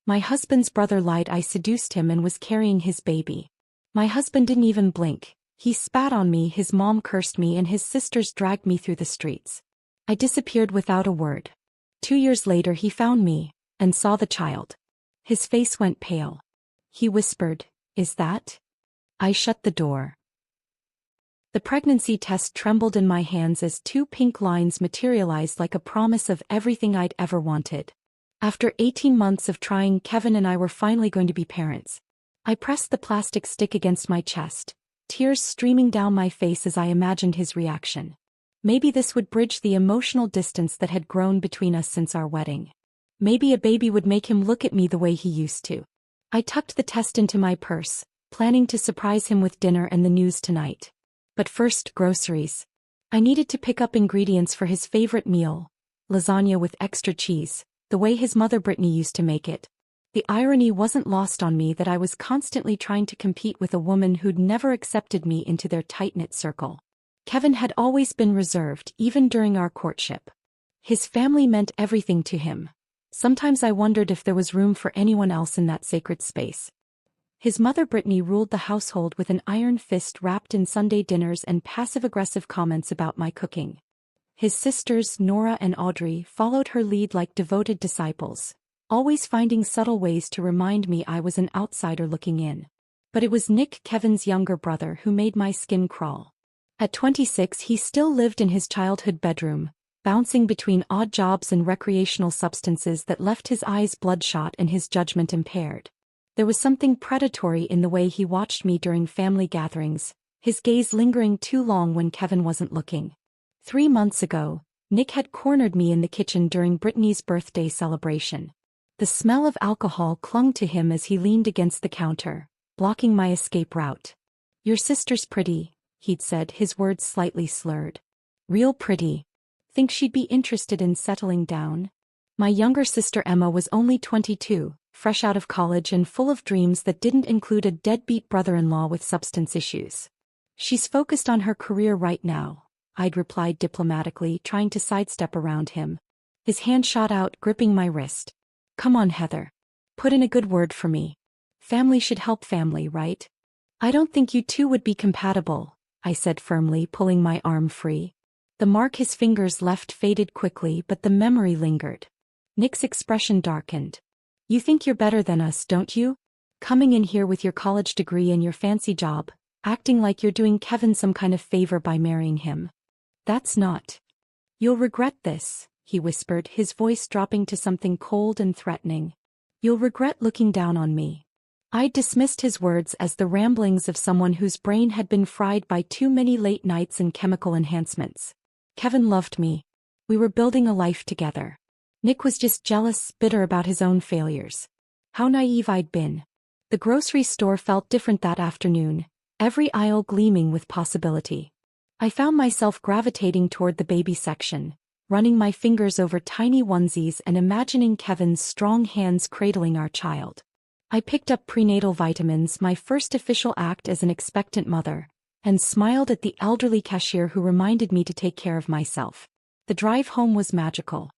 My husband's brother lied I seduced him and was carrying his baby. My husband didn't even blink. He spat on me, his mom cursed me, and his sisters dragged me through the streets. I disappeared without a word. 2 years later he found me, and saw the child. His face went pale. He whispered, "Is that?" I shut the door. The pregnancy test trembled in my hands as 2 pink lines materialized like a promise of everything I'd ever wanted. After 18 months of trying, Kevin and I were finally going to be parents. I pressed the plastic stick against my chest, tears streaming down my face as I imagined his reaction. Maybe this would bridge the emotional distance that had grown between us since our wedding. Maybe a baby would make him look at me the way he used to. I tucked the test into my purse, planning to surprise him with dinner and the news tonight. But first, groceries. I needed to pick up ingredients for his favorite meal, lasagna with extra cheese, the way his mother Brittany used to make it. The irony wasn't lost on me that I was constantly trying to compete with a woman who'd never accepted me into their tight-knit circle. Kevin had always been reserved, even during our courtship. His family meant everything to him. Sometimes I wondered if there was room for anyone else in that sacred space. His mother Brittany ruled the household with an iron fist wrapped in Sunday dinners and passive-aggressive comments about my cooking. His sisters, Nora and Audrey, followed her lead like devoted disciples, always finding subtle ways to remind me I was an outsider looking in. But it was Nick, Kevin's younger brother, who made my skin crawl. At 26, he still lived in his childhood bedroom, bouncing between odd jobs and recreational substances that left his eyes bloodshot and his judgment impaired. There was something predatory in the way he watched me during family gatherings, his gaze lingering too long when Kevin wasn't looking. 3 months ago, Nick had cornered me in the kitchen during Brittany's birthday celebration. The smell of alcohol clung to him as he leaned against the counter, blocking my escape route. "Your sister's pretty," he'd said, his words slightly slurred. "Real pretty. Think she'd be interested in settling down?" My younger sister Emma was only 22, fresh out of college and full of dreams that didn't include a deadbeat brother-in-law with substance issues. "She's focused on her career right now," I'd replied diplomatically, trying to sidestep around him. His hand shot out, gripping my wrist. "Come on, Heather. Put in a good word for me. Family should help family, right?" "I don't think you two would be compatible," I said firmly, pulling my arm free. The mark his fingers left faded quickly, but the memory lingered. Nick's expression darkened. "You think you're better than us, don't you? Coming in here with your college degree and your fancy job, acting like you're doing Kevin some kind of favor by marrying him. That's not. You'll regret this," he whispered, his voice dropping to something cold and threatening. "You'll regret looking down on me." I dismissed his words as the ramblings of someone whose brain had been fried by too many late nights and chemical enhancements. Kevin loved me. We were building a life together. Nick was just jealous, bitter about his own failures. How naive I'd been. The grocery store felt different that afternoon, every aisle gleaming with possibility. I found myself gravitating toward the baby section, running my fingers over tiny onesies and imagining Kevin's strong hands cradling our child. I picked up prenatal vitamins, my first official act as an expectant mother, and smiled at the elderly cashier who reminded me to take care of myself. The drive home was magical.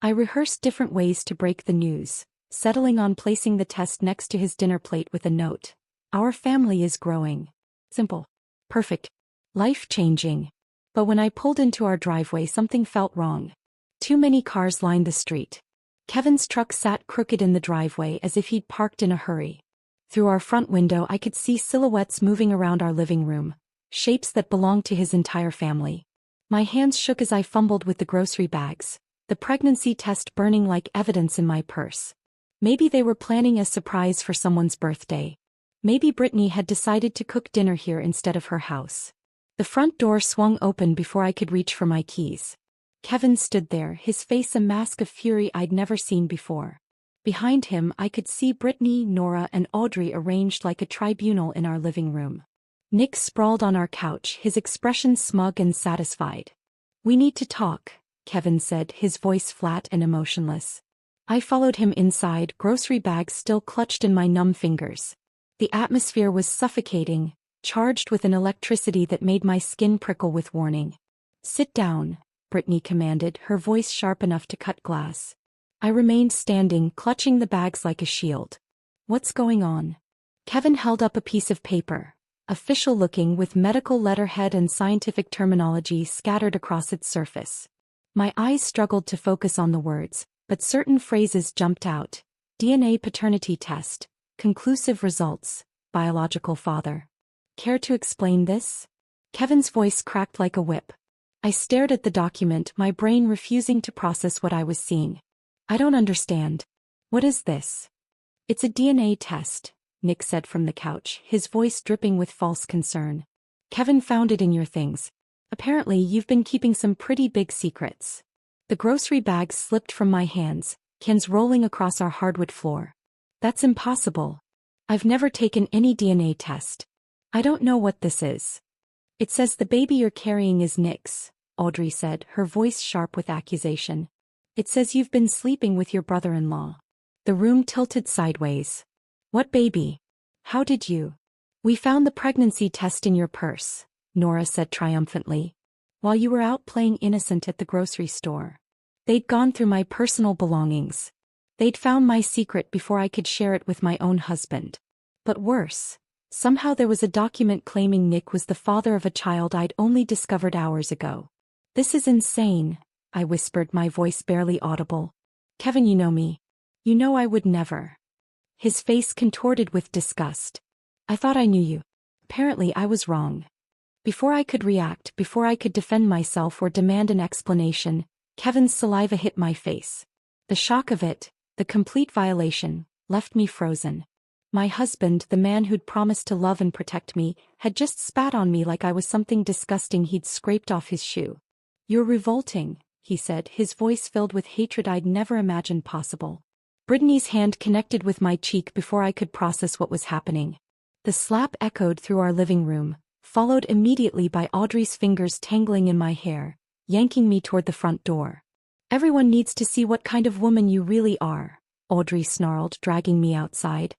I rehearsed different ways to break the news, settling on placing the test next to his dinner plate with a note. "Our family is growing." Simple. Perfect. Life-changing. But when I pulled into our driveway, something felt wrong. Too many cars lined the street. Kevin's truck sat crooked in the driveway as if he'd parked in a hurry. Through our front window I could see silhouettes moving around our living room, shapes that belonged to his entire family. My hands shook as I fumbled with the grocery bags, the pregnancy test burning like evidence in my purse. Maybe they were planning a surprise for someone's birthday. Maybe Brittany had decided to cook dinner here instead of her house. The front door swung open before I could reach for my keys. Kevin stood there, his face a mask of fury I'd never seen before. Behind him I could see Brittany, Nora and Audrey arranged like a tribunal in our living room. Nick sprawled on our couch, his expression smug and satisfied. "We need to talk," Kevin said, his voice flat and emotionless. I followed him inside, grocery bags still clutched in my numb fingers. The atmosphere was suffocating, charged with an electricity that made my skin prickle with warning. "Sit down," Brittany commanded, her voice sharp enough to cut glass. I remained standing, clutching the bags like a shield. What's going on? Kevin held up a piece of paper, official-looking with medical letterhead and scientific terminology scattered across its surface. My eyes struggled to focus on the words, but certain phrases jumped out. DNA paternity test, conclusive results, biological father. Care to explain this? Kevin's voice cracked like a whip. I stared at the document, my brain refusing to process what I was seeing. I don't understand. What is this? It's a DNA test, Nick said from the couch, his voice dripping with false concern. Kevin found it in your things. Apparently you've been keeping some pretty big secrets. The grocery bags slipped from my hands, cans rolling across our hardwood floor. That's impossible. I've never taken any DNA test. I don't know what this is. It says the baby you're carrying is Nick's, Audrey said, her voice sharp with accusation. It says you've been sleeping with your brother-in-law. The room tilted sideways. What baby? How did you? We found the pregnancy test in your purse, Nora said triumphantly. While you were out playing innocent at the grocery store. They'd gone through my personal belongings. They'd found my secret before I could share it with my own husband. But worse, somehow there was a document claiming Nick was the father of a child I'd only discovered hours ago. This is insane, I whispered, my voice barely audible. Kevin, you know me. You know I would never. His face contorted with disgust. I thought I knew you. Apparently I was wrong. Before I could react, before I could defend myself or demand an explanation, Kevin's saliva hit my face. The shock of it, the complete violation, left me frozen. My husband, the man who'd promised to love and protect me, had just spat on me like I was something disgusting he'd scraped off his shoe. You're revolting, he said, his voice filled with hatred I'd never imagined possible. Brittany's hand connected with my cheek before I could process what was happening. The slap echoed through our living room, followed immediately by Audrey's fingers tangling in my hair, yanking me toward the front door. Everyone needs to see what kind of woman you really are, Audrey snarled, dragging me outside.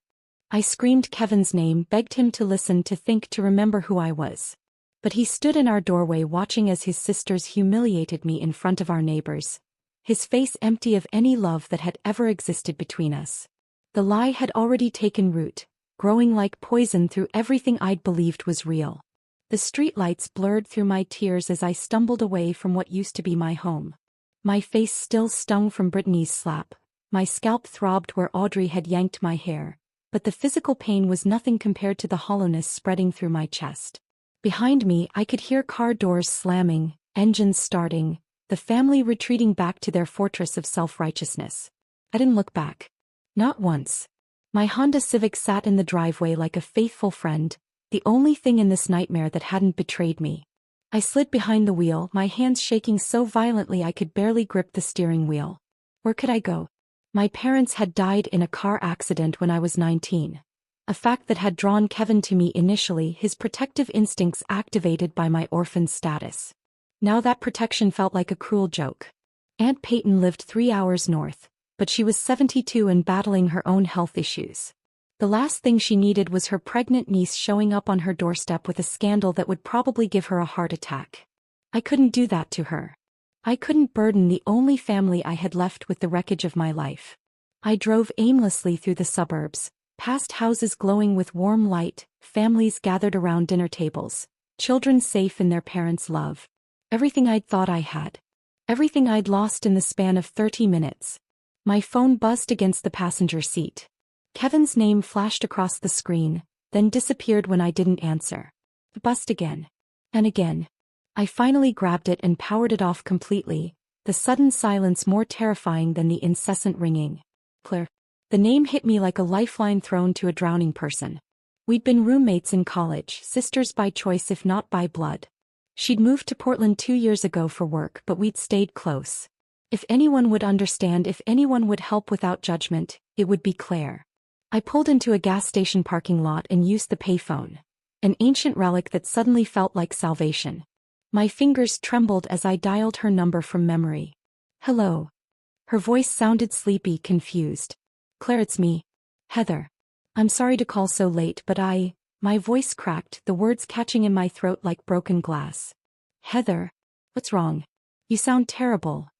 I screamed Kevin's name, begged him to listen, to think, to remember who I was. But he stood in our doorway watching as his sisters humiliated me in front of our neighbors, his face empty of any love that had ever existed between us. The lie had already taken root, growing like poison through everything I'd believed was real. The streetlights blurred through my tears as I stumbled away from what used to be my home. My face still stung from Brittany's slap, my scalp throbbed where Audrey had yanked my hair, but the physical pain was nothing compared to the hollowness spreading through my chest. Behind me I could hear car doors slamming, engines starting, the family retreating back to their fortress of self-righteousness. I didn't look back. Not once. My Honda Civic sat in the driveway like a faithful friend, the only thing in this nightmare that hadn't betrayed me. I slid behind the wheel, my hands shaking so violently I could barely grip the steering wheel. Where could I go? My parents had died in a car accident when I was 19. A fact that had drawn Kevin to me initially, his protective instincts activated by my orphan status. Now that protection felt like a cruel joke. Aunt Peyton lived 3 hours north, but she was 72 and battling her own health issues. The last thing she needed was her pregnant niece showing up on her doorstep with a scandal that would probably give her a heart attack. I couldn't do that to her. I couldn't burden the only family I had left with the wreckage of my life. I drove aimlessly through the suburbs, past houses glowing with warm light, families gathered around dinner tables, children safe in their parents' love. Everything I'd thought I had. Everything I'd lost in the span of 30 minutes. My phone buzzed against the passenger seat. Kevin's name flashed across the screen, then disappeared when I didn't answer. It buzzed again. And again. I finally grabbed it and powered it off completely, the sudden silence more terrifying than the incessant ringing. Claire. The name hit me like a lifeline thrown to a drowning person. We'd been roommates in college, sisters by choice if not by blood. She'd moved to Portland 2 years ago for work, but we'd stayed close. If anyone would understand, if anyone would help without judgment, it would be Claire. I pulled into a gas station parking lot and used the payphone, an ancient relic that suddenly felt like salvation. My fingers trembled as I dialed her number from memory. Hello. Her voice sounded sleepy, confused. Claire, it's me. Heather. I'm sorry to call so late, but my voice cracked, the words catching in my throat like broken glass. Heather. What's wrong? You sound terrible.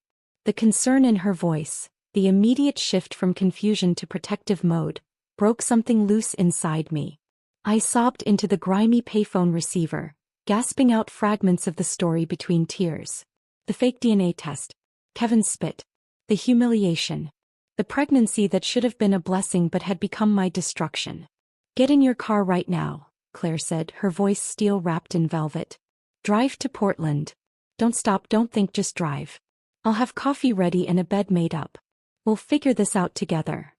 The concern in her voice, The immediate shift from confusion to protective mode broke something loose inside me. I sobbed into the grimy payphone receiver, gasping out fragments of the story between tears. The fake DNA test. Kevin's spit. The humiliation. The pregnancy that should have been a blessing but had become my destruction. "Get in your car right now," Claire said, her voice steel-wrapped in velvet. "Drive to Portland. Don't stop, don't think, just drive. I'll have coffee ready and a bed made up. We'll figure this out together."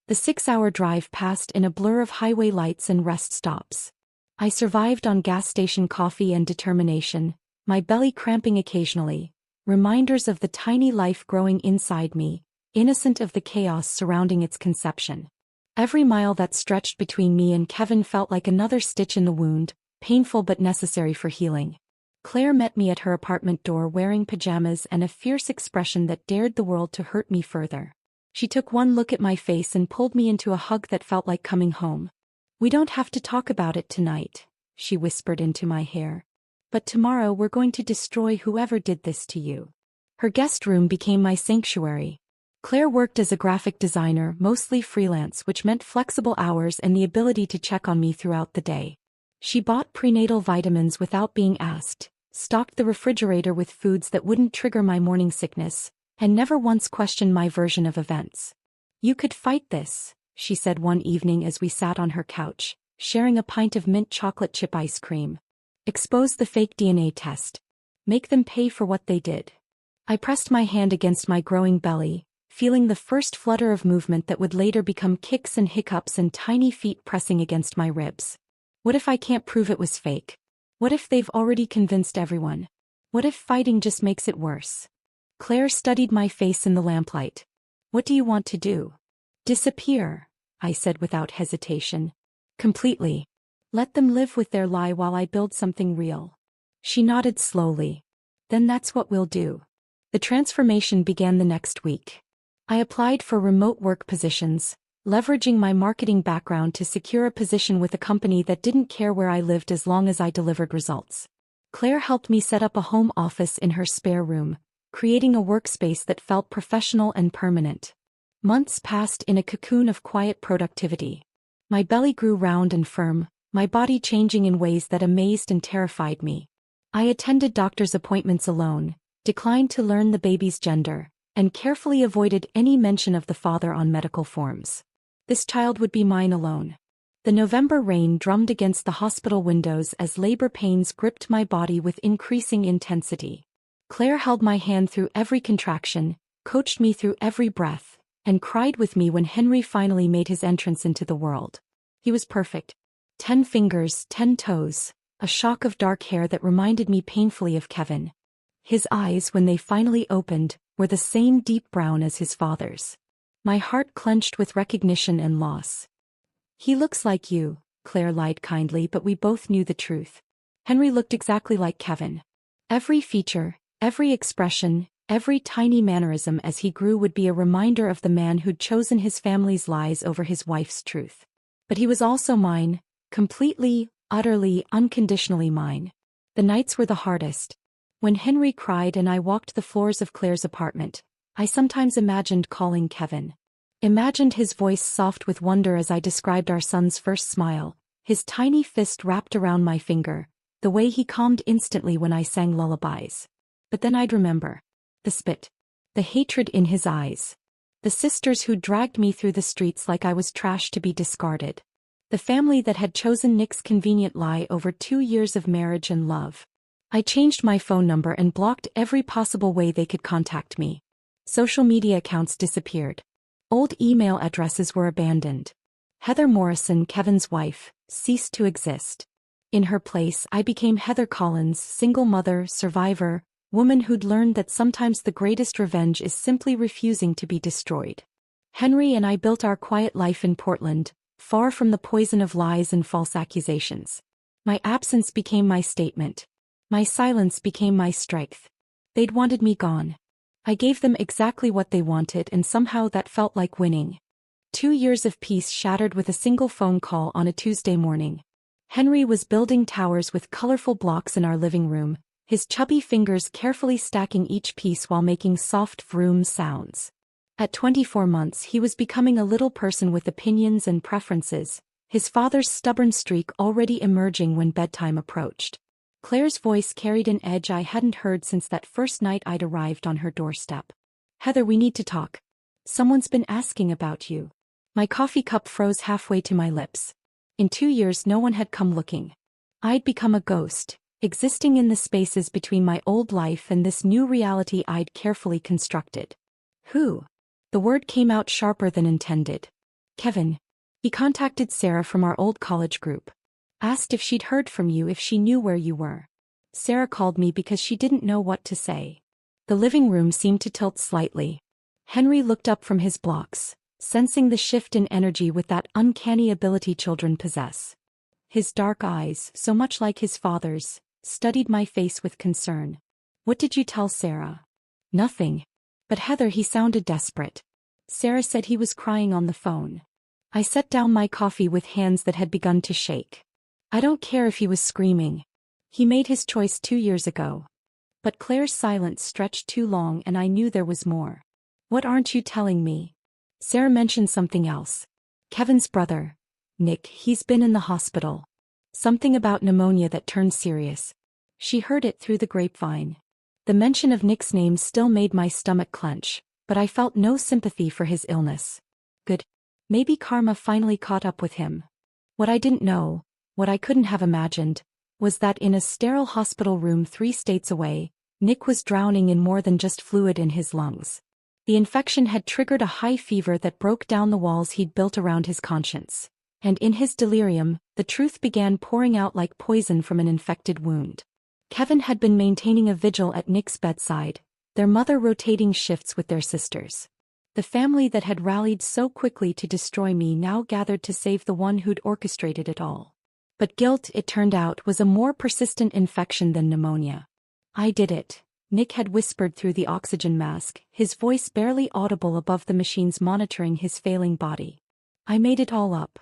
The 6-hour drive passed in a blur of highway lights and rest stops. I survived on gas station coffee and determination, my belly cramping occasionally, reminders of the tiny life growing inside me, innocent of the chaos surrounding its conception. Every mile that stretched between me and Kevin felt like another stitch in the wound, painful but necessary for healing. Claire met me at her apartment door wearing pajamas and a fierce expression that dared the world to hurt me further. She took one look at my face and pulled me into a hug that felt like coming home. "We don't have to talk about it tonight," she whispered into my hair. "But tomorrow we're going to destroy whoever did this to you." Her guest room became my sanctuary. Claire worked as a graphic designer, mostly freelance, which meant flexible hours and the ability to check on me throughout the day. She bought prenatal vitamins without being asked, stocked the refrigerator with foods that wouldn't trigger my morning sickness, and never once questioned my version of events. "You could fight this," she said one evening as we sat on her couch, sharing a pint of mint chocolate chip ice cream. "Expose the fake DNA test. Make them pay for what they did." I pressed my hand against my growing belly, feeling the first flutter of movement that would later become kicks and hiccups and tiny feet pressing against my ribs. What if I can't prove it was fake? What if they've already convinced everyone? What if fighting just makes it worse? Claire studied my face in the lamplight. "What do you want to do?" "Disappear," I said without hesitation. "Completely. Let them live with their lie while I build something real." She nodded slowly. "Then that's what we'll do." The transformation began the next week. I applied for remote work positions, leveraging my marketing background to secure a position with a company that didn't care where I lived as long as I delivered results. Claire helped me set up a home office in her spare room, creating a workspace that felt professional and permanent. Months passed in a cocoon of quiet productivity. My belly grew round and firm, my body changing in ways that amazed and terrified me. I attended doctor's appointments alone, declined to learn the baby's gender, and carefully avoided any mention of the father on medical forms. This child would be mine alone. The November rain drummed against the hospital windows as labor pains gripped my body with increasing intensity. Claire held my hand through every contraction, coached me through every breath, and cried with me when Henry finally made his entrance into the world. He was perfect. 10 fingers, 10 toes, a shock of dark hair that reminded me painfully of Kevin. His eyes, when they finally opened, were the same deep brown as his father's. My heart clenched with recognition and loss. "He looks like you," Claire lied kindly, but we both knew the truth. Henry looked exactly like Kevin. Every feature, every expression, every tiny mannerism as he grew would be a reminder of the man who'd chosen his family's lies over his wife's truth. But he was also mine, completely, utterly, unconditionally mine. The nights were the hardest. When Henry cried and I walked the floors of Claire's apartment, I sometimes imagined calling Kevin. Imagined his voice soft with wonder as I described our son's first smile, his tiny fist wrapped around my finger, the way he calmed instantly when I sang lullabies. But then I'd remember. The spit. The hatred in his eyes. The sisters who dragged me through the streets like I was trash to be discarded. The family that had chosen Nick's convenient lie over 2 years of marriage and love. I changed my phone number and blocked every possible way they could contact me. Social media accounts disappeared. Old email addresses were abandoned. Heather Morrison, Kevin's wife, ceased to exist. In her place, I became Heather Collins, single mother, survivor, woman who'd learned that sometimes the greatest revenge is simply refusing to be destroyed. Henry and I built our quiet life in Portland, far from the poison of lies and false accusations. My absence became my statement. My silence became my strength. They'd wanted me gone. I gave them exactly what they wanted, and somehow that felt like winning. 2 years of peace shattered with a single phone call on a Tuesday morning. Henry was building towers with colorful blocks in our living room, his chubby fingers carefully stacking each piece while making soft vroom sounds. At 24 months he was becoming a little person with opinions and preferences, his father's stubborn streak already emerging when bedtime approached. Claire's voice carried an edge I hadn't heard since that first night I'd arrived on her doorstep. "Heather, we need to talk. Someone's been asking about you." My coffee cup froze halfway to my lips. In 2 years no one had come looking. I'd become a ghost, existing in the spaces between my old life and this new reality I'd carefully constructed. "Who?" The word came out sharper than intended. "Kevin. He contacted Sarah from our old college group. Asked if she'd heard from you, if she knew where you were. Sarah called me because she didn't know what to say." The living room seemed to tilt slightly. Henry looked up from his blocks, sensing the shift in energy with that uncanny ability children possess. His dark eyes, so much like his father's, studied my face with concern. "What did you tell Sarah?" "Nothing." "But Heather," he sounded desperate. "Sarah said he was crying on the phone." I set down my coffee with hands that had begun to shake. "I don't care if he was screaming. He made his choice 2 years ago." But Claire's silence stretched too long and I knew there was more. "What aren't you telling me?" "Sarah mentioned something else. Kevin's brother, Nick, he's been in the hospital. Something about pneumonia that turned serious. She heard it through the grapevine." The mention of Nick's name still made my stomach clench, but I felt no sympathy for his illness. Good. Maybe karma finally caught up with him. What I didn't know, what I couldn't have imagined, was that in a sterile hospital room 3 states away, Nick was drowning in more than just fluid in his lungs. The infection had triggered a high fever that broke down the walls he'd built around his conscience. And in his delirium, the truth began pouring out like poison from an infected wound. Kevin had been maintaining a vigil at Nick's bedside, their mother rotating shifts with their sisters. The family that had rallied so quickly to destroy me now gathered to save the one who'd orchestrated it all. But guilt, it turned out, was a more persistent infection than pneumonia. "I did it," Nick had whispered through the oxygen mask, his voice barely audible above the machines monitoring his failing body. "I made it all up."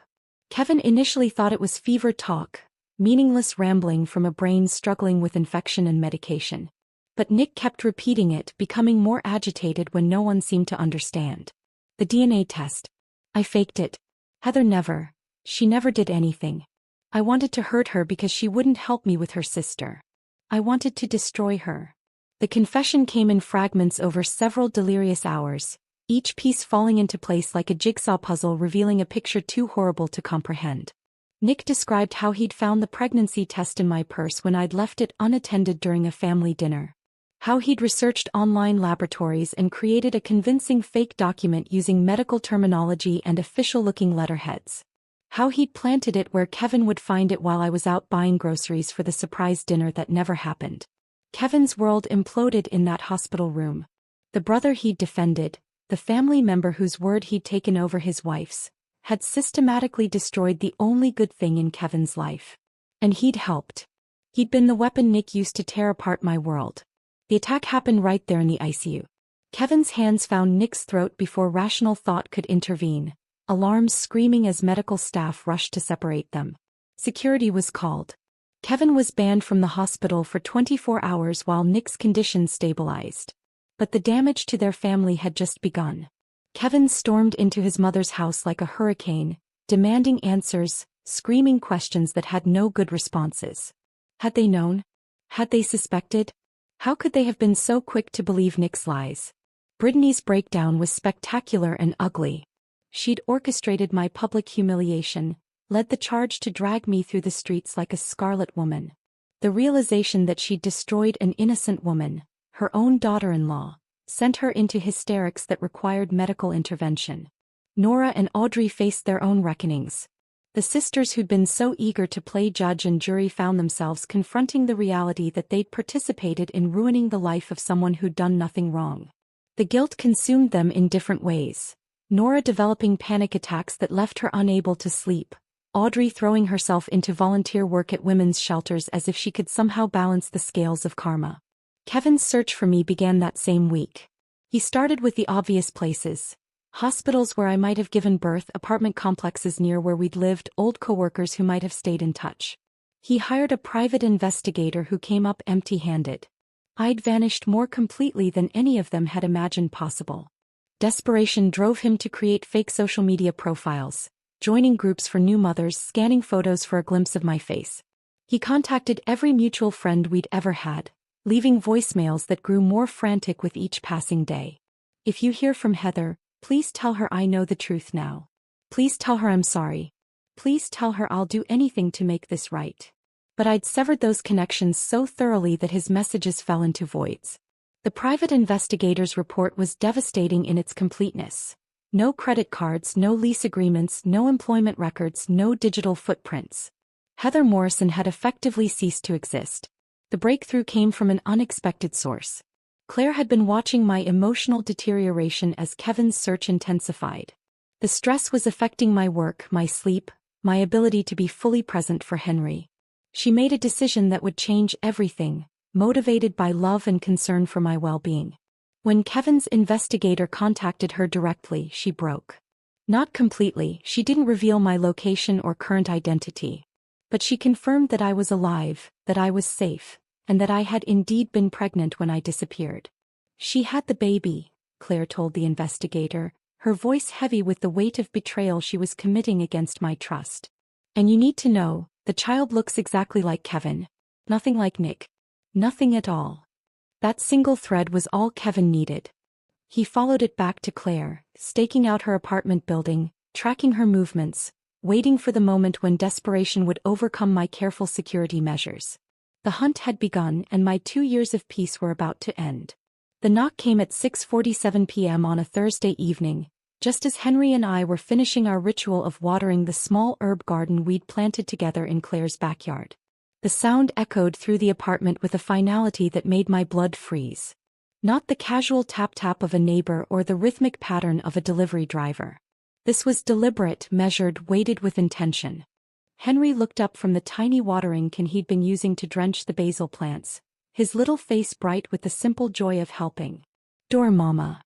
Kevin initially thought it was fever talk, meaningless rambling from a brain struggling with infection and medication. But Nick kept repeating it, becoming more agitated when no one seemed to understand. "The DNA test. I faked it. Heather never. She never did anything. I wanted to hurt her because she wouldn't help me with her sister. I wanted to destroy her." The confession came in fragments over several delirious hours, each piece falling into place like a jigsaw puzzle revealing a picture too horrible to comprehend. Nick described how he'd found the pregnancy test in my purse when I'd left it unattended during a family dinner. How he'd researched online laboratories and created a convincing fake document using medical terminology and official-looking letterheads. How he'd planted it where Kevin would find it while I was out buying groceries for the surprise dinner that never happened. Kevin's world imploded in that hospital room. The brother he'd defended, the family member whose word he'd taken over his wife's, had systematically destroyed the only good thing in Kevin's life. And he'd helped. He'd been the weapon Nick used to tear apart my world. The attack happened right there in the ICU. Kevin's hands found Nick's throat before rational thought could intervene, alarms screaming as medical staff rushed to separate them. Security was called. Kevin was banned from the hospital for 24 hours while Nick's condition stabilized. But the damage to their family had just begun. Kevin stormed into his mother's house like a hurricane, demanding answers, screaming questions that had no good responses. Had they known? Had they suspected? How could they have been so quick to believe Nick's lies? Brittany's breakdown was spectacular and ugly. She'd orchestrated my public humiliation, led the charge to drag me through the streets like a scarlet woman. The realization that she'd destroyed an innocent woman, her own daughter-in-law, sent her into hysterics that required medical intervention. Nora and Audrey faced their own reckonings. The sisters who'd been so eager to play judge and jury found themselves confronting the reality that they'd participated in ruining the life of someone who'd done nothing wrong. The guilt consumed them in different ways. Nora developing panic attacks that left her unable to sleep, Audrey throwing herself into volunteer work at women's shelters as if she could somehow balance the scales of karma. Kevin's search for me began that same week. He started with the obvious places. Hospitals where I might have given birth, apartment complexes near where we'd lived, old coworkers who might have stayed in touch. He hired a private investigator who came up empty-handed. I'd vanished more completely than any of them had imagined possible. Desperation drove him to create fake social media profiles, joining groups for new mothers, scanning photos for a glimpse of my face. He contacted every mutual friend we'd ever had, leaving voicemails that grew more frantic with each passing day. "If you hear from Heather, please tell her I know the truth now. Please tell her I'm sorry. Please tell her I'll do anything to make this right." But I'd severed those connections so thoroughly that his messages fell into voids. The private investigator's report was devastating in its completeness. No credit cards, no lease agreements, no employment records, no digital footprints. Heather Morrison had effectively ceased to exist. The breakthrough came from an unexpected source. Claire had been watching my emotional deterioration as Kevin's search intensified. The stress was affecting my work, my sleep, my ability to be fully present for Henry. She made a decision that would change everything, motivated by love and concern for my well-being. When Kevin's investigator contacted her directly, she broke. Not completely, she didn't reveal my location or current identity. But she confirmed that I was alive, that I was safe, and that I had indeed been pregnant when I disappeared. "She had the baby," Claire told the investigator, her voice heavy with the weight of betrayal she was committing against my trust. "And you need to know, the child looks exactly like Kevin. Nothing like Nick. Nothing at all." That single thread was all Kevin needed. He followed it back to Claire, staking out her apartment building, tracking her movements, waiting for the moment when desperation would overcome my careful security measures. The hunt had begun and my 2 years of peace were about to end. The knock came at 6:47 p.m. on a Thursday evening, just as Henry and I were finishing our ritual of watering the small herb garden we'd planted together in Claire's backyard. The sound echoed through the apartment with a finality that made my blood freeze. Not the casual tap-tap of a neighbor or the rhythmic pattern of a delivery driver. This was deliberate, measured, weighted with intention. Henry looked up from the tiny watering can he'd been using to drench the basil plants, his little face bright with the simple joy of helping. "Door, Mama."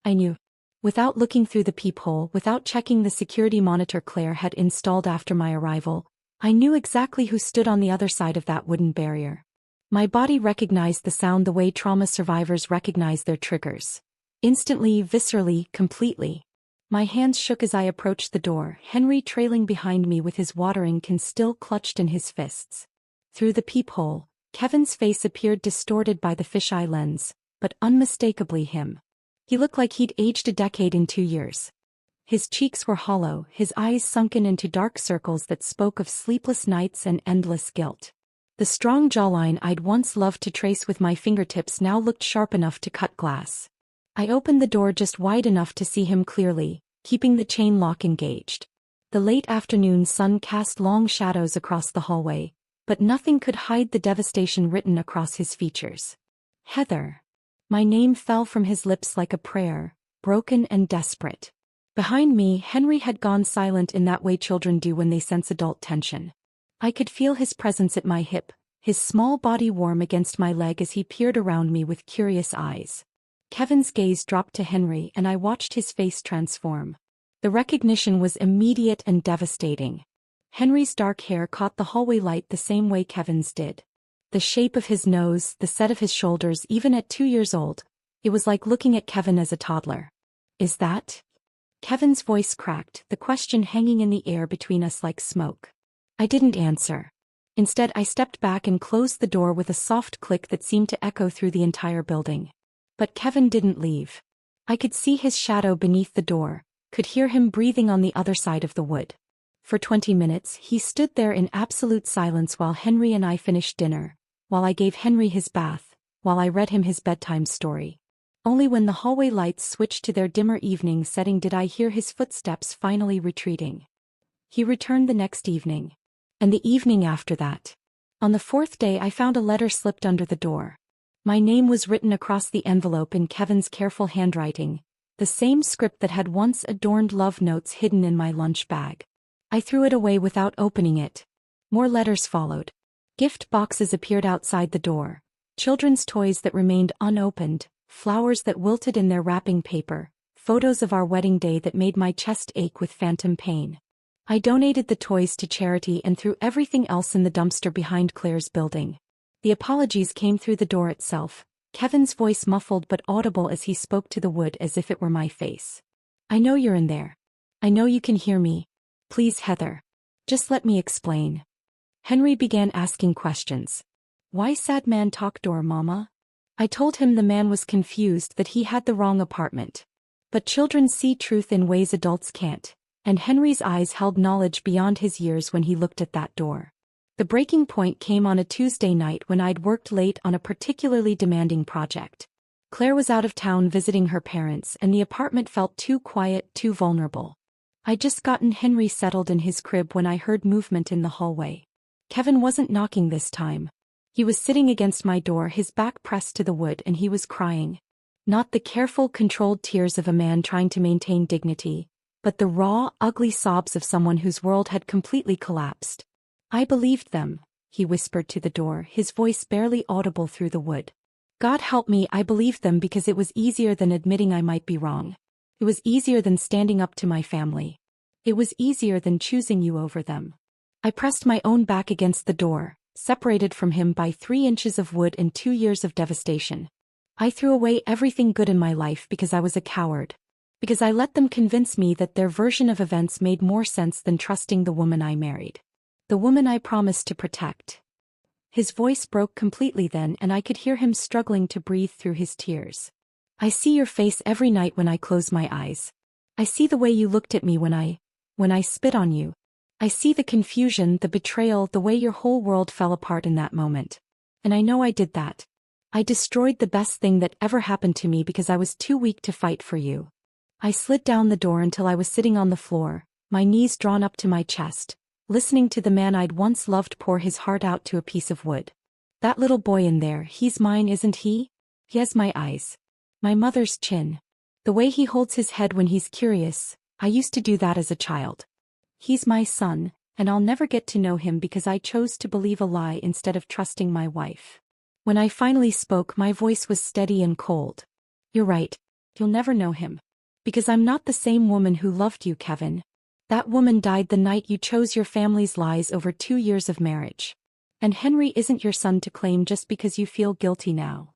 I knew. Without looking through the peephole, without checking the security monitor Claire had installed after my arrival, I knew exactly who stood on the other side of that wooden barrier. My body recognized the sound the way trauma survivors recognize their triggers. Instantly, viscerally, completely. My hands shook as I approached the door, Henry trailing behind me with his watering can still clutched in his fists. Through the peephole, Kevin's face appeared distorted by the fisheye lens, but unmistakably him. He looked like he'd aged a decade in 2 years. His cheeks were hollow, his eyes sunken into dark circles that spoke of sleepless nights and endless guilt. The strong jawline I'd once loved to trace with my fingertips now looked sharp enough to cut glass. I opened the door just wide enough to see him clearly, keeping the chain lock engaged. The late afternoon sun cast long shadows across the hallway, but nothing could hide the devastation written across his features. "Heather." My name fell from his lips like a prayer, broken and desperate. Behind me, Henry had gone silent in that way children do when they sense adult tension. I could feel his presence at my hip, his small body warm against my leg as he peered around me with curious eyes. Kevin's gaze dropped to Henry and I watched his face transform. The recognition was immediate and devastating. Henry's dark hair caught the hallway light the same way Kevin's did. The shape of his nose, the set of his shoulders, even at 2 years old, it was like looking at Kevin as a toddler. "Is that?" Kevin's voice cracked, the question hanging in the air between us like smoke. I didn't answer. Instead, I stepped back and closed the door with a soft click that seemed to echo through the entire building. But Kevin didn't leave. I could see his shadow beneath the door, could hear him breathing on the other side of the wood. For 20 minutes, he stood there in absolute silence while Henry and I finished dinner, while I gave Henry his bath, while I read him his bedtime story. Only when the hallway lights switched to their dimmer evening setting did I hear his footsteps finally retreating. He returned the next evening. And the evening after that. On the 4th day I found a letter slipped under the door. My name was written across the envelope in Kevin's careful handwriting, the same script that had once adorned love notes hidden in my lunch bag. I threw it away without opening it. More letters followed. Gift boxes appeared outside the door, children's toys that remained unopened, flowers that wilted in their wrapping paper, photos of our wedding day that made my chest ache with phantom pain. I donated the toys to charity and threw everything else in the dumpster behind Claire's building. The apologies came through the door itself, Kevin's voice muffled but audible as he spoke to the wood as if it were my face. I know you're in there. I know you can hear me. Please, Heather. Just let me explain. Henry began asking questions. Why sad man talk door, mama? I told him the man was confused that he had the wrong apartment. But children see truth in ways adults can't, and Henry's eyes held knowledge beyond his years when he looked at that door. The breaking point came on a Tuesday night when I'd worked late on a particularly demanding project. Claire was out of town visiting her parents and the apartment felt too quiet, too vulnerable. I'd just gotten Henry settled in his crib when I heard movement in the hallway. Kevin wasn't knocking this time. He was sitting against my door, his back pressed to the wood, and he was crying. Not the careful, controlled tears of a man trying to maintain dignity, but the raw, ugly sobs of someone whose world had completely collapsed. I believed them, he whispered to the door, his voice barely audible through the wood. God help me, I believed them because it was easier than admitting I might be wrong. It was easier than standing up to my family. It was easier than choosing you over them. I pressed my own back against the door, separated from him by 3 inches of wood and 2 years of devastation. I threw away everything good in my life because I was a coward. Because I let them convince me that their version of events made more sense than trusting the woman I married. The woman I promised to protect. His voice broke completely then, and I could hear him struggling to breathe through his tears. I see your face every night when I close my eyes. I see the way you looked at me when I spit on you. I see the confusion, the betrayal, the way your whole world fell apart in that moment. And I know I did that. I destroyed the best thing that ever happened to me because I was too weak to fight for you. I slid down the door until I was sitting on the floor, my knees drawn up to my chest, listening to the man I'd once loved pour his heart out to a piece of wood. That little boy in there, he's mine, isn't he? He has my eyes. My mother's chin. The way he holds his head when he's curious, I used to do that as a child. He's my son, and I'll never get to know him because I chose to believe a lie instead of trusting my wife. When I finally spoke, my voice was steady and cold. You're right. You'll never know him. Because I'm not the same woman who loved you, Kevin. That woman died the night you chose your family's lies over 2 years of marriage. And Henry isn't your son to claim just because you feel guilty now.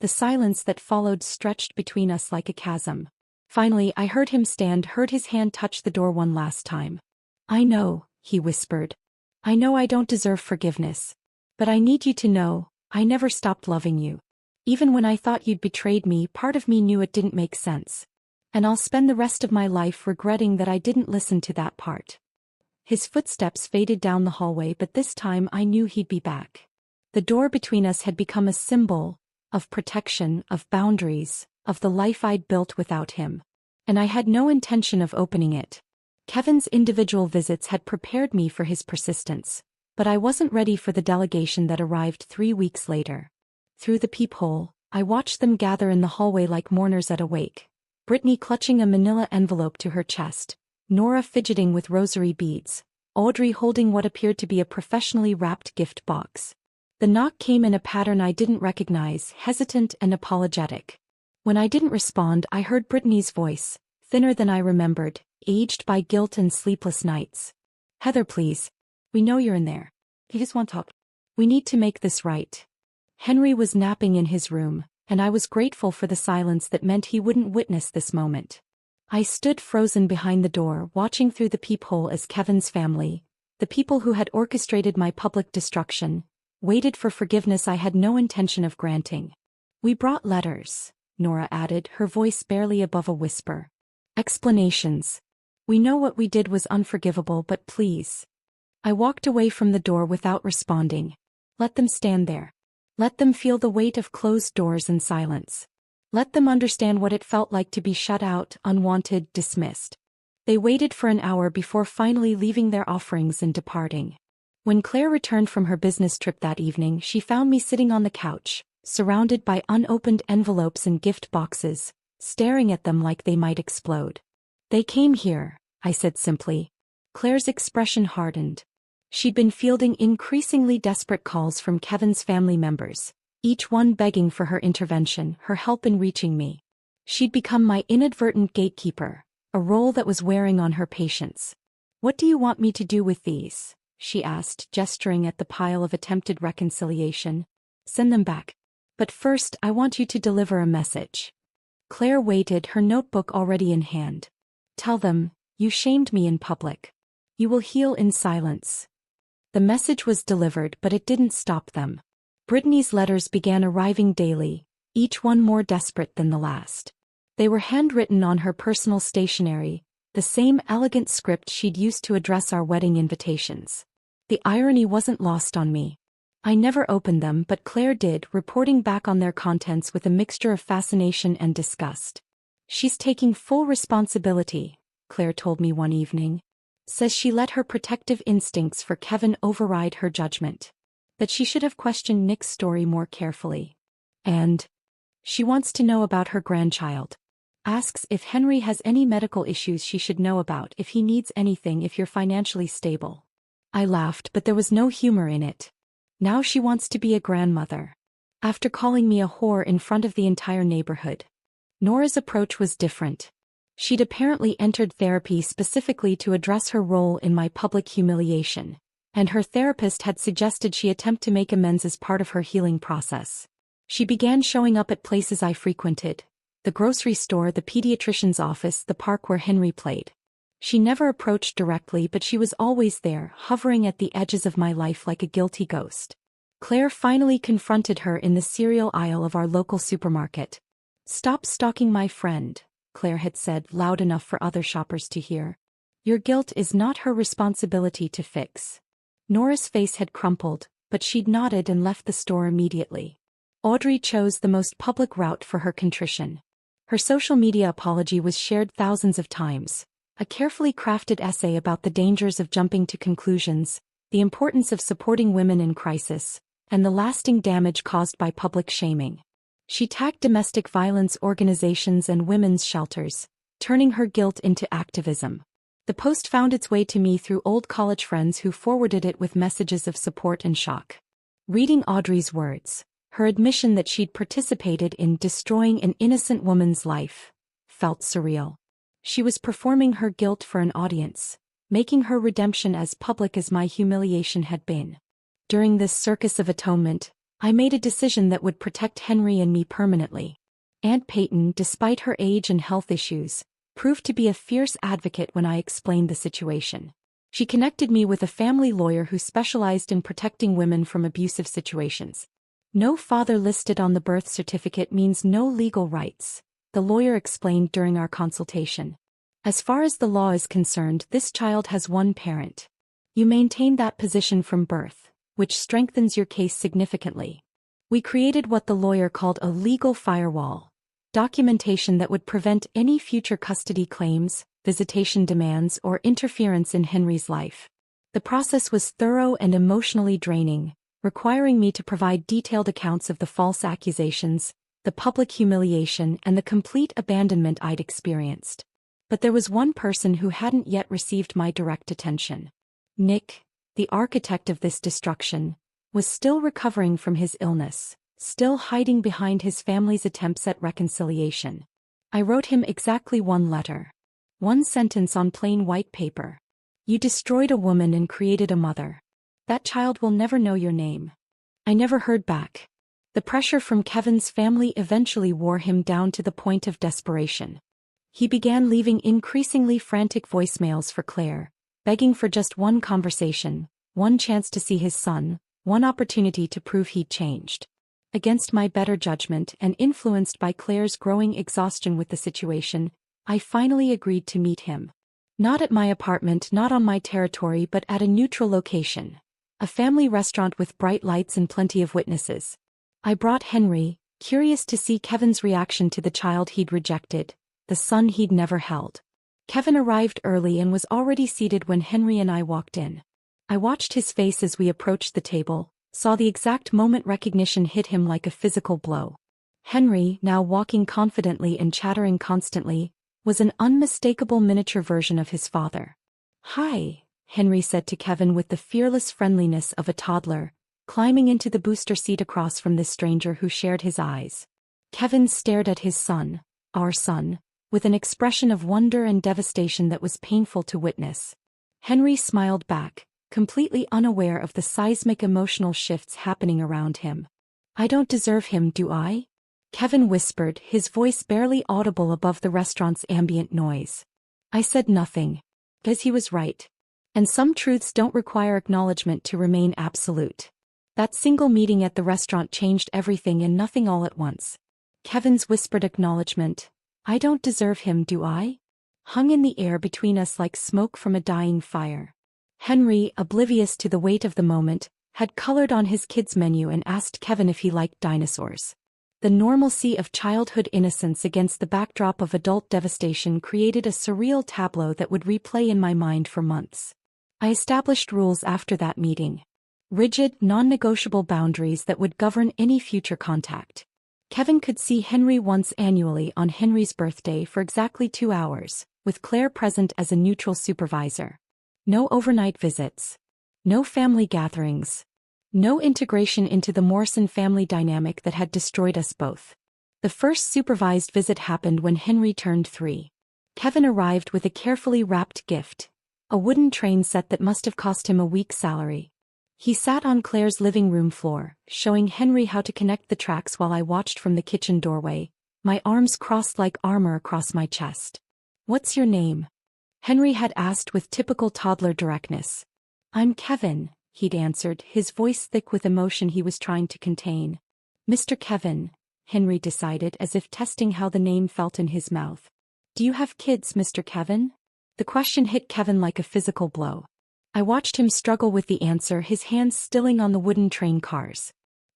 The silence that followed stretched between us like a chasm. Finally, I heard him stand, heard his hand touch the door one last time. I know, he whispered. I know I don't deserve forgiveness. But I need you to know, I never stopped loving you. Even when I thought you'd betrayed me, part of me knew it didn't make sense. And I'll spend the rest of my life regretting that I didn't listen to that part. His footsteps faded down the hallway, but this time I knew he'd be back. The door between us had become a symbol of protection, of boundaries, of the life I'd built without him. And I had no intention of opening it. Kevin's individual visits had prepared me for his persistence, but I wasn't ready for the delegation that arrived 3 weeks later. Through the peephole, I watched them gather in the hallway like mourners at a wake. Brittany clutching a manila envelope to her chest, Nora fidgeting with rosary beads, Audrey holding what appeared to be a professionally wrapped gift box. The knock came in a pattern I didn't recognize, hesitant and apologetic. When I didn't respond, I heard Brittany's voice, thinner than I remembered, aged by guilt and sleepless nights. Heather, please. We know you're in there. You just want to talk. We need to make this right. Henry was napping in his room, and I was grateful for the silence that meant he wouldn't witness this moment. I stood frozen behind the door, watching through the peephole as Kevin's family, the people who had orchestrated my public destruction, waited for forgiveness I had no intention of granting. We brought letters, Nora added, her voice barely above a whisper. Explanations. We know what we did was unforgivable, but please. I walked away from the door without responding. Let them stand there. Let them feel the weight of closed doors and silence. Let them understand what it felt like to be shut out, unwanted, dismissed. They waited for an hour before finally leaving their offerings and departing. When Claire returned from her business trip that evening, she found me sitting on the couch, surrounded by unopened envelopes and gift boxes, staring at them like they might explode. They came here, I said simply. Claire's expression hardened. She'd been fielding increasingly desperate calls from Kevin's family members, each one begging for her intervention, her help in reaching me. She'd become my inadvertent gatekeeper, a role that was wearing on her patience. What do you want me to do with these? She asked, gesturing at the pile of attempted reconciliation. Send them back. But first I want you to deliver a message. Claire waited, her notebook already in hand. Tell them, you shamed me in public. You will heal in silence. The message was delivered, but it didn't stop them. Brittany's letters began arriving daily, each one more desperate than the last. They were handwritten on her personal stationery, the same elegant script she'd used to address our wedding invitations. The irony wasn't lost on me. I never opened them, but Claire did, reporting back on their contents with a mixture of fascination and disgust. She's taking full responsibility, Claire told me one evening. Says she let her protective instincts for Kevin override her judgment. That she should have questioned Nick's story more carefully. And she wants to know about her grandchild. Asks if Henry has any medical issues she should know about, if he needs anything, if you're financially stable. I laughed, but there was no humor in it. Now she wants to be a grandmother. After calling me a whore in front of the entire neighborhood. Nora's approach was different. She'd apparently entered therapy specifically to address her role in my public humiliation, and her therapist had suggested she attempt to make amends as part of her healing process. She began showing up at places I frequented: the grocery store, the pediatrician's office, the park where Henry played. She never approached directly, but she was always there, hovering at the edges of my life like a guilty ghost. Claire finally confronted her in the cereal aisle of our local supermarket. "Stop stalking my friend," Claire had said, loud enough for other shoppers to hear. "Your guilt is not her responsibility to fix." Nora's face had crumpled, but she'd nodded and left the store immediately. Audrey chose the most public route for her contrition. Her social media apology was shared thousands of times. A carefully crafted essay about the dangers of jumping to conclusions, the importance of supporting women in crisis, and the lasting damage caused by public shaming. She tagged domestic violence organizations and women's shelters, turning her guilt into activism. The post found its way to me through old college friends who forwarded it with messages of support and shock. Reading Audrey's words, her admission that she'd participated in destroying an innocent woman's life, felt surreal. She was performing her guilt for an audience, making her redemption as public as my humiliation had been. During this circus of atonement, I made a decision that would protect Henry and me permanently. Aunt Peyton, despite her age and health issues, proved to be a fierce advocate when I explained the situation. She connected me with a family lawyer who specialized in protecting women from abusive situations. "No father listed on the birth certificate means no legal rights," the lawyer explained during our consultation. "As far as the law is concerned, this child has one parent. You maintain that position from birth, which strengthens your case significantly." We created what the lawyer called a legal firewall, documentation that would prevent any future custody claims, visitation demands, or interference in Henry's life. The process was thorough and emotionally draining, requiring me to provide detailed accounts of the false accusations, the public humiliation, and the complete abandonment I'd experienced. But there was one person who hadn't yet received my direct attention. Nick, the architect of this destruction, was still recovering from his illness, still hiding behind his family's attempts at reconciliation. I wrote him exactly one letter. One sentence on plain white paper. "You destroyed a woman and created a mother. That child will never know your name." I never heard back. The pressure from Kevin's family eventually wore him down to the point of desperation. He began leaving increasingly frantic voicemails for Claire, begging for just one conversation, one chance to see his son, one opportunity to prove he'd changed. Against my better judgment and influenced by Claire's growing exhaustion with the situation, I finally agreed to meet him. Not at my apartment, not on my territory, but at a neutral location. A family restaurant with bright lights and plenty of witnesses. I brought Henry, curious to see Kevin's reaction to the child he'd rejected, the son he'd never held. Kevin arrived early and was already seated when Henry and I walked in. I watched his face as we approached the table, saw the exact moment recognition hit him like a physical blow. Henry, now walking confidently and chattering constantly, was an unmistakable miniature version of his father. "Hi," Henry said to Kevin with the fearless friendliness of a toddler, climbing into the booster seat across from this stranger who shared his eyes. Kevin stared at his son, our son, with an expression of wonder and devastation that was painful to witness. Henry smiled back, completely unaware of the seismic emotional shifts happening around him. I don't deserve him, do I? Kevin whispered, his voice barely audible above the restaurant's ambient noise. I said nothing. Because he was right. And some truths don't require acknowledgement to remain absolute. That single meeting at the restaurant changed everything and nothing all at once. Kevin's whispered acknowledgement, I don't deserve him, do I? Hung in the air between us like smoke from a dying fire. Henry, oblivious to the weight of the moment, had colored on his kids' menu and asked Kevin if he liked dinosaurs. The normalcy of childhood innocence against the backdrop of adult devastation created a surreal tableau that would replay in my mind for months. I established rules after that meeting. Rigid, non-negotiable boundaries that would govern any future contact. Kevin could see Henry once annually on Henry's birthday for exactly 2 hours, with Claire present as a neutral supervisor. No overnight visits. No family gatherings. No integration into the Morrison family dynamic that had destroyed us both. The first supervised visit happened when Henry turned 3. Kevin arrived with a carefully wrapped gift, a wooden train set that must have cost him a week's salary. He sat on Claire's living room floor, showing Henry how to connect the tracks while I watched from the kitchen doorway, my arms crossed like armor across my chest. What's your name? Henry had asked with typical toddler directness. I'm Kevin, he'd answered, his voice thick with emotion he was trying to contain. Mr. Kevin, Henry decided, as if testing how the name felt in his mouth. Do you have kids, Mr. Kevin? The question hit Kevin like a physical blow. I watched him struggle with the answer, his hands stilling on the wooden train cars.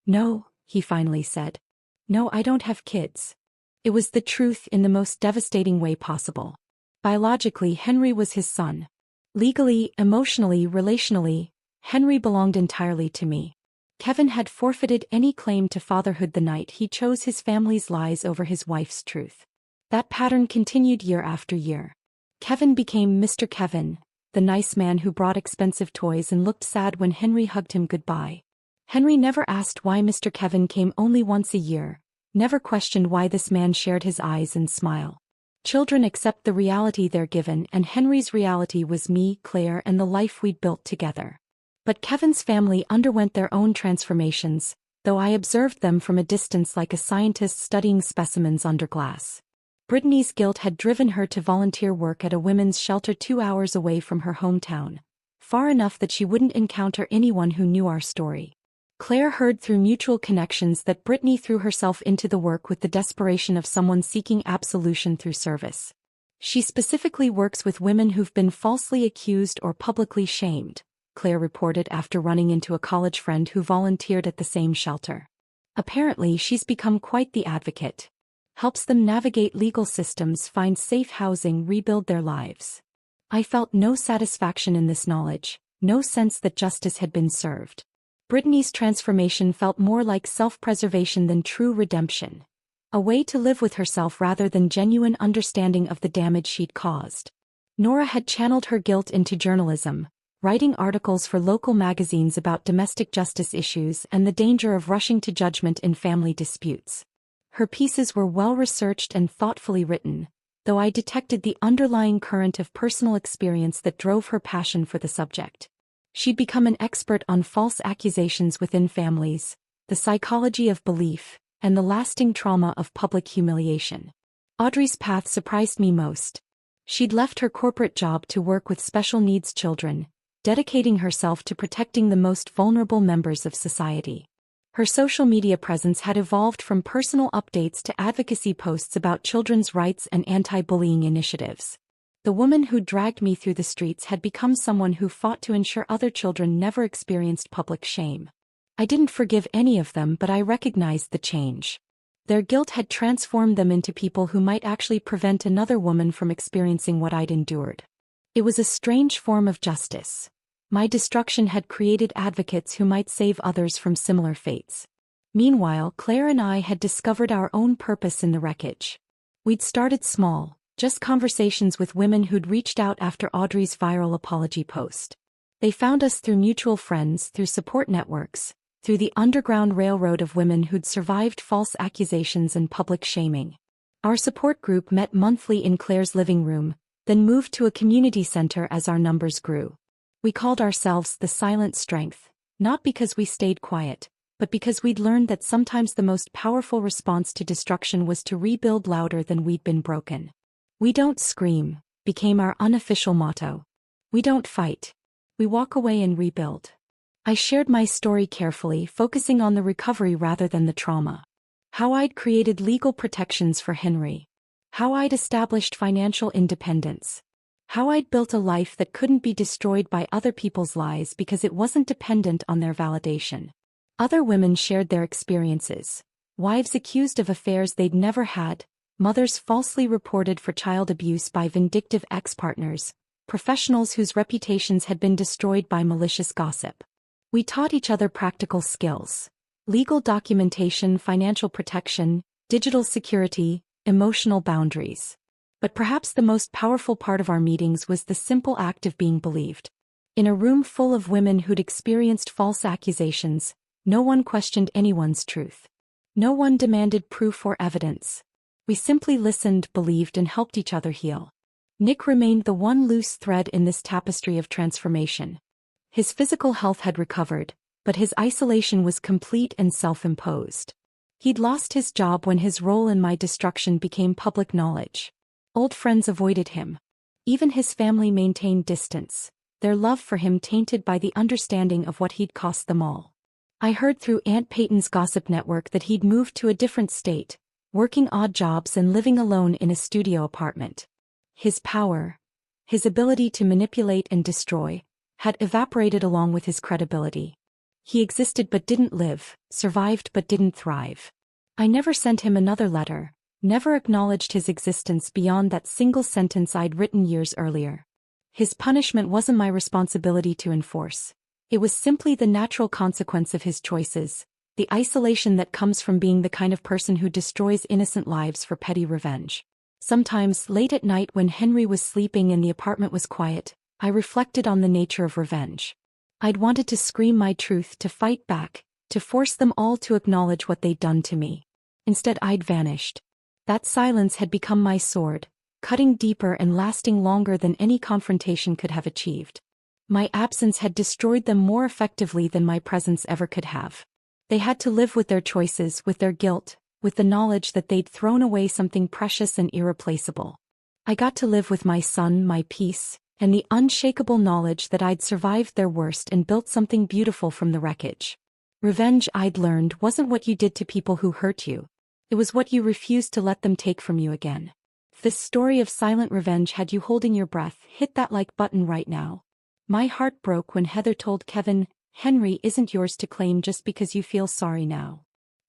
No, he finally said. No, I don't have kids. It was the truth in the most devastating way possible. Biologically, Henry was his son. Legally, emotionally, relationally, Henry belonged entirely to me. Kevin had forfeited any claim to fatherhood the night he chose his family's lies over his wife's truth. That pattern continued year after year. Kevin became Mr. Kevin, the nice man who brought expensive toys and looked sad when Henry hugged him goodbye. Henry never asked why Mr. Kevin came only once a year, never questioned why this man shared his eyes and smile. Children accept the reality they're given, and Henry's reality was me, Claire, and the life we'd built together. But Kevin's family underwent their own transformations, though I observed them from a distance like a scientist studying specimens under glass. Brittany's guilt had driven her to volunteer work at a women's shelter 2 hours away from her hometown, far enough that she wouldn't encounter anyone who knew our story. Claire heard through mutual connections that Brittany threw herself into the work with the desperation of someone seeking absolution through service. She specifically works with women who've been falsely accused or publicly shamed, Claire reported after running into a college friend who volunteered at the same shelter. Apparently, she's become quite the advocate. Helps them navigate legal systems, find safe housing, rebuild their lives. I felt no satisfaction in this knowledge, no sense that justice had been served. Brittany's transformation felt more like self-preservation than true redemption. A way to live with herself rather than genuine understanding of the damage she'd caused. Nora had channeled her guilt into journalism, writing articles for local magazines about domestic justice issues and the danger of rushing to judgment in family disputes. Her pieces were well-researched and thoughtfully written, though I detected the underlying current of personal experience that drove her passion for the subject. She'd become an expert on false accusations within families, the psychology of belief, and the lasting trauma of public humiliation. Audrey's path surprised me most. She'd left her corporate job to work with special needs children, dedicating herself to protecting the most vulnerable members of society. Her social media presence had evolved from personal updates to advocacy posts about children's rights and anti-bullying initiatives. The woman who dragged me through the streets had become someone who fought to ensure other children never experienced public shame. I didn't forgive any of them, but I recognized the change. Their guilt had transformed them into people who might actually prevent another woman from experiencing what I'd endured. It was a strange form of justice. My destruction had created advocates who might save others from similar fates. Meanwhile, Claire and I had discovered our own purpose in the wreckage. We'd started small, just conversations with women who'd reached out after Audrey's viral apology post. They found us through mutual friends, through support networks, through the underground railroad of women who'd survived false accusations and public shaming. Our support group met monthly in Claire's living room, then moved to a community center as our numbers grew. We called ourselves the Silent Strength, not because we stayed quiet, but because we'd learned that sometimes the most powerful response to destruction was to rebuild louder than we'd been broken. "We don't scream," became our unofficial motto. "We don't fight. We walk away and rebuild." I shared my story carefully, focusing on the recovery rather than the trauma. How I'd created legal protections for Henry. How I'd established financial independence. How I'd built a life that couldn't be destroyed by other people's lies because it wasn't dependent on their validation. Other women shared their experiences. Wives accused of affairs they'd never had, mothers falsely reported for child abuse by vindictive ex-partners, professionals whose reputations had been destroyed by malicious gossip. We taught each other practical skills: legal documentation, financial protection, digital security, emotional boundaries. But perhaps the most powerful part of our meetings was the simple act of being believed. In a room full of women who'd experienced false accusations, no one questioned anyone's truth. No one demanded proof or evidence. We simply listened, believed, and helped each other heal. Nick remained the one loose thread in this tapestry of transformation. His physical health had recovered, but his isolation was complete and self-imposed. He'd lost his job when his role in my destruction became public knowledge. Old friends avoided him. Even his family maintained distance, their love for him tainted by the understanding of what he'd cost them all. I heard through Aunt Peyton's gossip network that he'd moved to a different state, working odd jobs and living alone in a studio apartment. His power, his ability to manipulate and destroy, had evaporated along with his credibility. He existed but didn't live, survived but didn't thrive. I never sent him another letter, never acknowledged his existence beyond that single sentence I'd written years earlier. His punishment wasn't my responsibility to enforce. It was simply the natural consequence of his choices, the isolation that comes from being the kind of person who destroys innocent lives for petty revenge. Sometimes, late at night when Henry was sleeping and the apartment was quiet, I reflected on the nature of revenge. I'd wanted to scream my truth, to fight back, to force them all to acknowledge what they'd done to me. Instead, I'd vanished. That silence had become my sword, cutting deeper and lasting longer than any confrontation could have achieved. My absence had destroyed them more effectively than my presence ever could have. They had to live with their choices, with their guilt, with the knowledge that they'd thrown away something precious and irreplaceable. I got to live with my son, my peace, and the unshakable knowledge that I'd survived their worst and built something beautiful from the wreckage. Revenge, I'd learned, wasn't what you did to people who hurt you. It was what you refused to let them take from you again. If this story of silent revenge had you holding your breath, hit that like button right now. My heart broke when Heather told Kevin, "Henry isn't yours to claim just because you feel sorry now."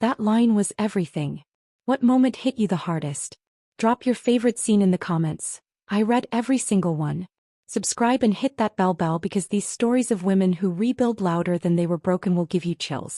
That line was everything. What moment hit you the hardest? Drop your favorite scene in the comments. I read every single one. Subscribe and hit that bell because these stories of women who rebuild louder than they were broken will give you chills.